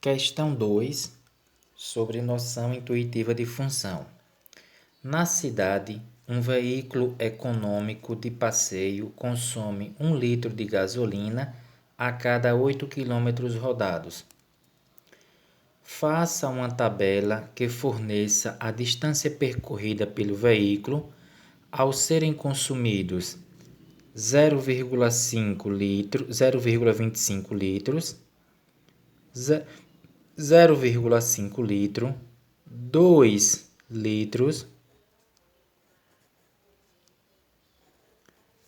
Questão 2, sobre noção intuitiva de função. Na cidade, um veículo econômico de passeio consome 1 litro de gasolina a cada 8 quilômetros rodados. Faça uma tabela que forneça a distância percorrida pelo veículo ao serem consumidos 0,25 litros, 0,5 litro, 2 litros,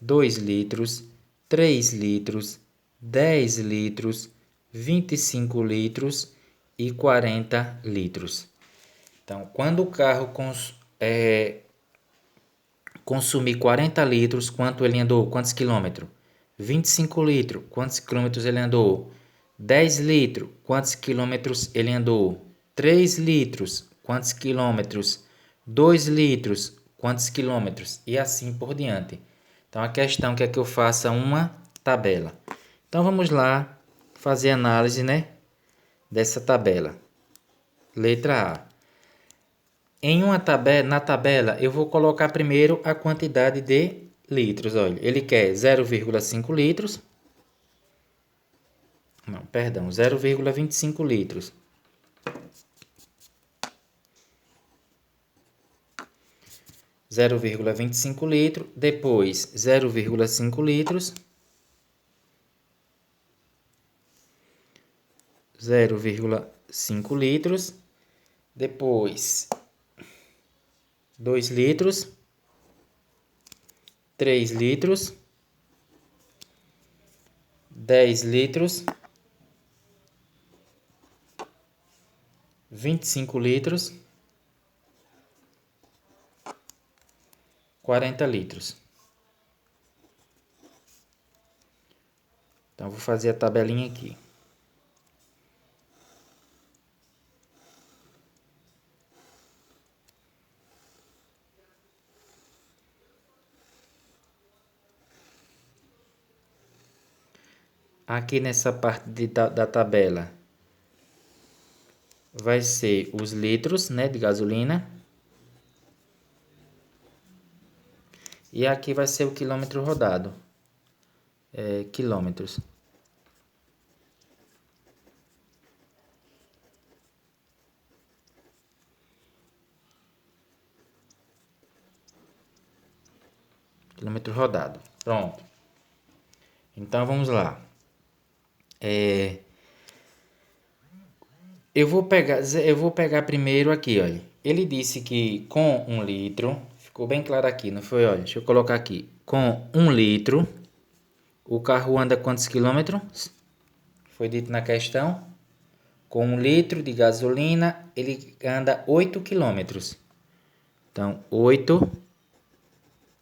2 litros, 3 litros, 10 litros, 25 litros e 40 litros. Então, quando o carro consumir 40 litros, quanto ele andou? Quantos quilômetros? 25 litros, quantos quilômetros ele andou? 10 litros, quantos quilômetros ele andou? 3 litros, quantos quilômetros? 2 litros, quantos quilômetros? E assim por diante. Então, a questão quer que eu faça uma tabela. Então, vamos lá fazer análise, dessa tabela. Letra A. Na tabela, eu vou colocar primeiro a quantidade de litros. Olha, ele quer 0,5 litros. Não, perdão, 0,25 litros. Zero vírgula 25 litros, depois 0,5 litros, 0,5 litros, depois 2 litros, 3 litros, 10 litros, 25 litros, 40 litros. Então, vou fazer a tabelinha aqui. Aqui nessa parte da tabela vai ser os litros, de gasolina. E aqui vai ser o quilômetro rodado. Quilômetros. Quilômetro rodado. Pronto. Então, vamos lá. Eu vou pegar primeiro aqui, olha. Ele disse que com 1 litro, ficou bem claro aqui, não foi? Olha, deixa eu colocar aqui. Com 1 litro, o carro anda quantos quilômetros? Foi dito na questão. Com 1 litro de gasolina, ele anda 8 quilômetros. Então, 8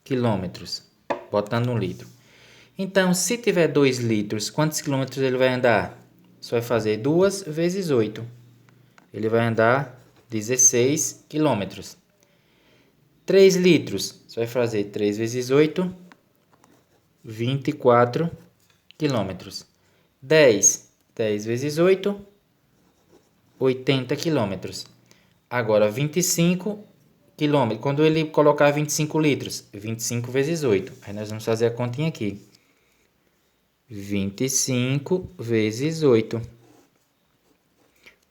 quilômetros, botando 1 litro. Então, se tiver 2 litros, quantos quilômetros ele vai andar? Você vai fazer 2 vezes 8. Ele vai andar 16 quilômetros. 3 litros, você vai fazer 3 vezes 8, 24 quilômetros. 10 vezes 8, 80 quilômetros. Agora, 25 quilômetros. Quando ele colocar 25 litros, 25 vezes 8. Aí nós vamos fazer a continha aqui. 25 vezes 8.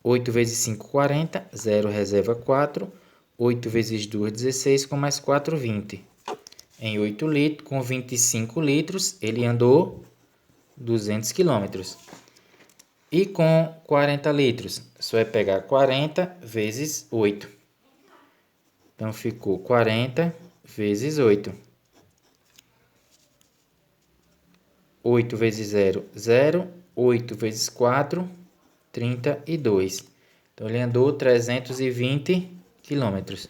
8 vezes 5, 40. 0 reserva 4. 8 vezes 2, 16. Com mais 4, 20. Em 8 litros, com 25 litros, ele andou 200 quilômetros. E com 40 litros, só é pegar 40 vezes 8. Então, ficou 40 vezes 8. 8 vezes 0, 0. 8 vezes 4, 32. Então, ele andou 320 quilômetros.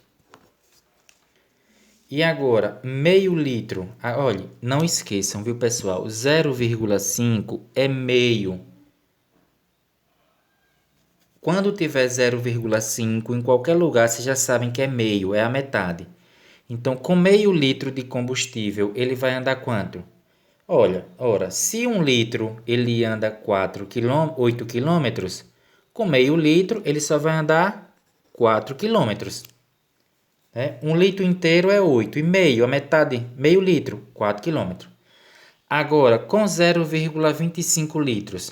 E agora, meio litro. Olha, não esqueçam, viu, pessoal? 0,5 é meio. Quando tiver 0,5 em qualquer lugar, vocês já sabem que é meio, é a metade. Então, com meio litro de combustível, ele vai andar quanto? Olha, se 1 litro ele anda 8 quilômetros, Com meio litro, ele só vai andar 4 quilômetros. 1 litro inteiro é 8,5, a metade, meio litro, 4 quilômetros. Agora, com 0,25 litros,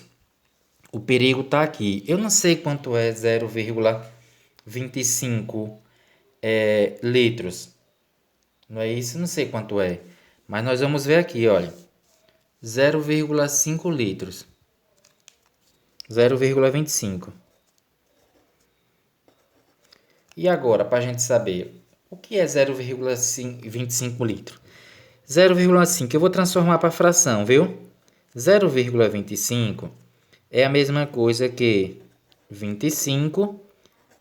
o perigo está aqui. Eu não sei quanto é 0,25 litros. Não é isso? Não sei quanto é. Mas nós vamos ver aqui, olha. 0,5 litros. 0,25. E agora, para a gente saber, o que é 0,25 litros? 0,5 eu vou transformar para fração, viu? 0,25 é a mesma coisa que 25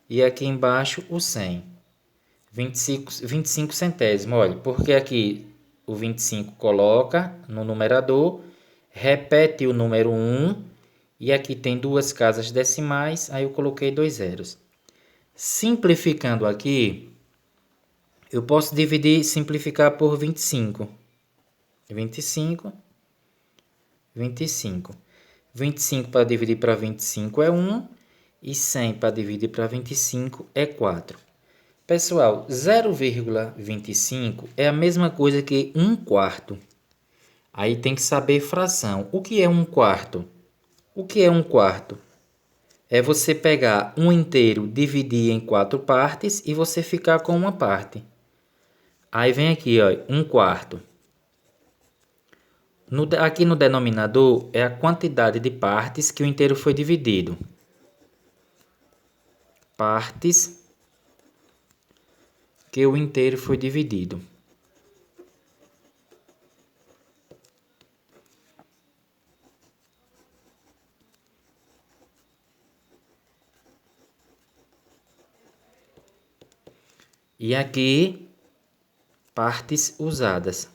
e aqui embaixo o 100. 25 centésimos, olha, porque aqui o 25 coloca no numerador, repete o número 1 e aqui tem duas casas decimais, aí eu coloquei 2 zeros. Simplificando aqui, eu posso simplificar por 25. 25. 25 para dividir para 25 é 1 e 100 para dividir para 25 é 4. Pessoal, 0,25 é a mesma coisa que 1/4. Aí tem que saber fração. O que é 1/4? O que é 1/4? É você pegar um inteiro, dividir em 4 partes e você ficar com uma parte. Aí vem aqui, ó, 1/4. Aqui no denominador é a quantidade de partes que o inteiro foi dividido. Partes que o inteiro foi dividido. E aqui, partes usadas.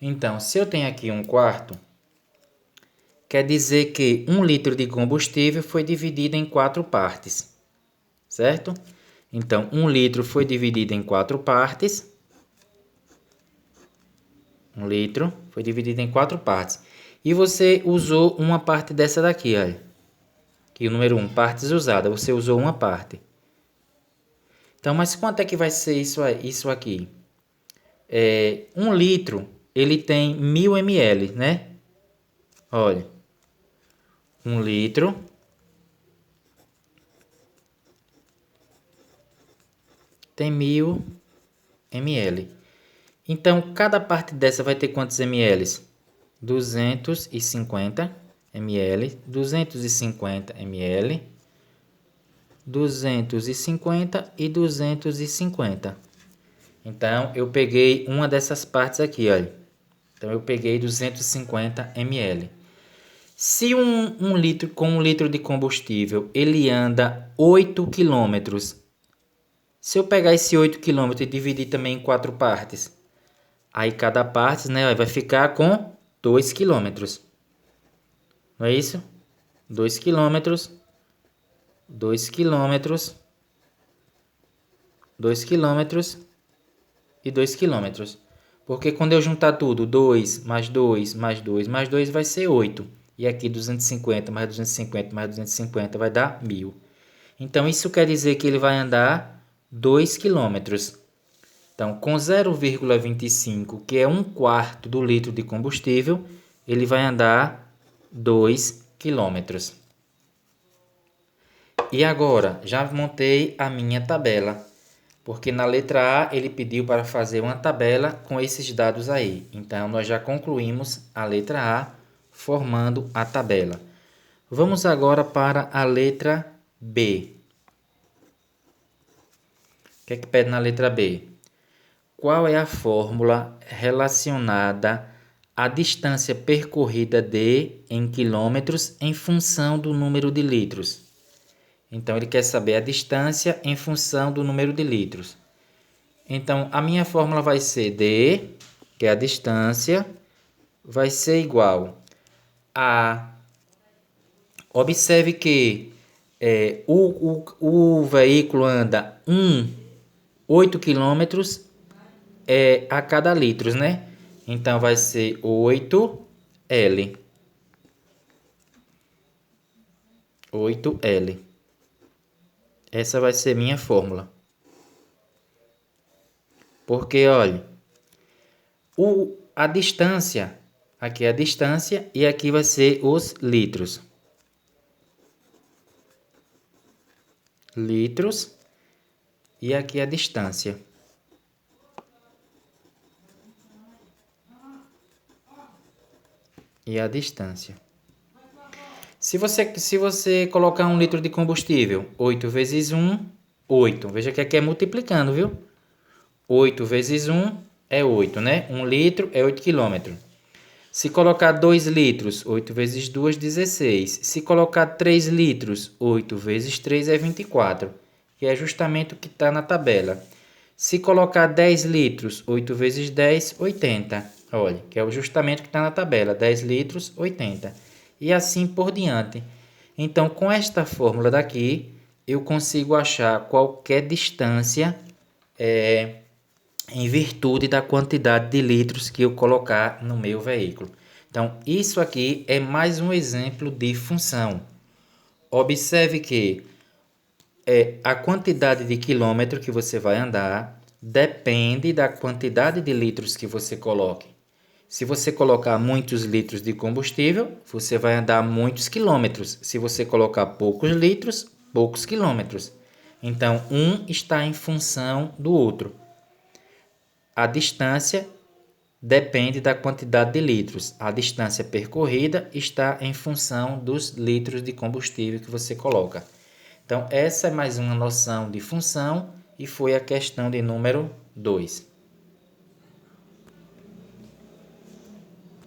Então, se eu tenho aqui 1/4, quer dizer que 1 litro de combustível foi dividido em 4 partes, certo? Então, 1 litro foi dividido em 4 partes. 1 litro foi dividido em 4 partes. E você usou uma parte dessa daqui, olha. Aqui o número 1, partes usadas, você usou uma parte. Então, mas quanto é que vai ser isso aqui? 1 litro, ele tem 1000 ml, né? Olha, 1 litro tem 1000 ml. Então, cada parte dessa vai ter quantos ml? 250 ml, 250 ml, 250 e 250. Então, eu peguei uma dessas partes aqui, olha. Então, eu peguei 250 ml. Se um litro com 1 litro de combustível, ele anda 8 quilômetros. Se eu pegar esse 8 quilômetros e dividir também em 4 partes, aí cada parte, né, vai ficar com 2 quilômetros. Não é isso? 2 quilômetros, 2 quilômetros, 2 quilômetros e 2 quilômetros. Porque quando eu juntar tudo, 2 mais 2 mais 2 mais 2 vai ser 8. E aqui 250 mais 250 mais 250 vai dar 1000. Então, isso quer dizer que ele vai andar 2 quilômetros. Então, com 0,25, que é 1/4 do litro de combustível, ele vai andar 2 quilômetros. E agora, já montei a minha tabela, porque na letra A ele pediu para fazer uma tabela com esses dados aí. Então, nós já concluímos a letra A, formando a tabela. Vamos agora para a letra B. O que é que pede na letra B? Qual é a fórmula relacionada à distância percorrida em quilômetros em função do número de litros? Então, ele quer saber a distância em função do número de litros. Então, a minha fórmula vai ser D, que é a distância, vai ser igual a... Observe que o veículo anda 8 quilômetros a cada litro, né? Então, vai ser 8L. 8L. Essa vai ser minha fórmula. Porque, olha, a distância, aqui é a distância e aqui vai ser os litros. Litros e aqui a distância. E a distância. Se você colocar 1 litro de combustível, 8 vezes 1, 8. Veja que aqui é multiplicando, viu? 8 vezes 1 é 8, né? 1 litro é 8 km. Se colocar 2 litros, 8 vezes 2, 16. Se colocar 3 litros, 8 vezes 3 é 24. Que é justamente o que está na tabela. Se colocar 10 litros, 8 vezes 10, 80. Olha, que é justamente o que está na tabela. 10 litros, 80. E assim por diante. Então, com esta fórmula daqui, eu consigo achar qualquer distância em virtude da quantidade de litros que eu colocar no meu veículo. Então, isso aqui é mais um exemplo de função. Observe que a quantidade de quilômetro que você vai andar depende da quantidade de litros que você coloque. Se você colocar muitos litros de combustível, você vai andar muitos quilômetros. Se você colocar poucos litros, poucos quilômetros. Então, um está em função do outro. A distância depende da quantidade de litros. A distância percorrida está em função dos litros de combustível que você coloca. Então, essa é mais uma noção de função e foi a questão de número 2.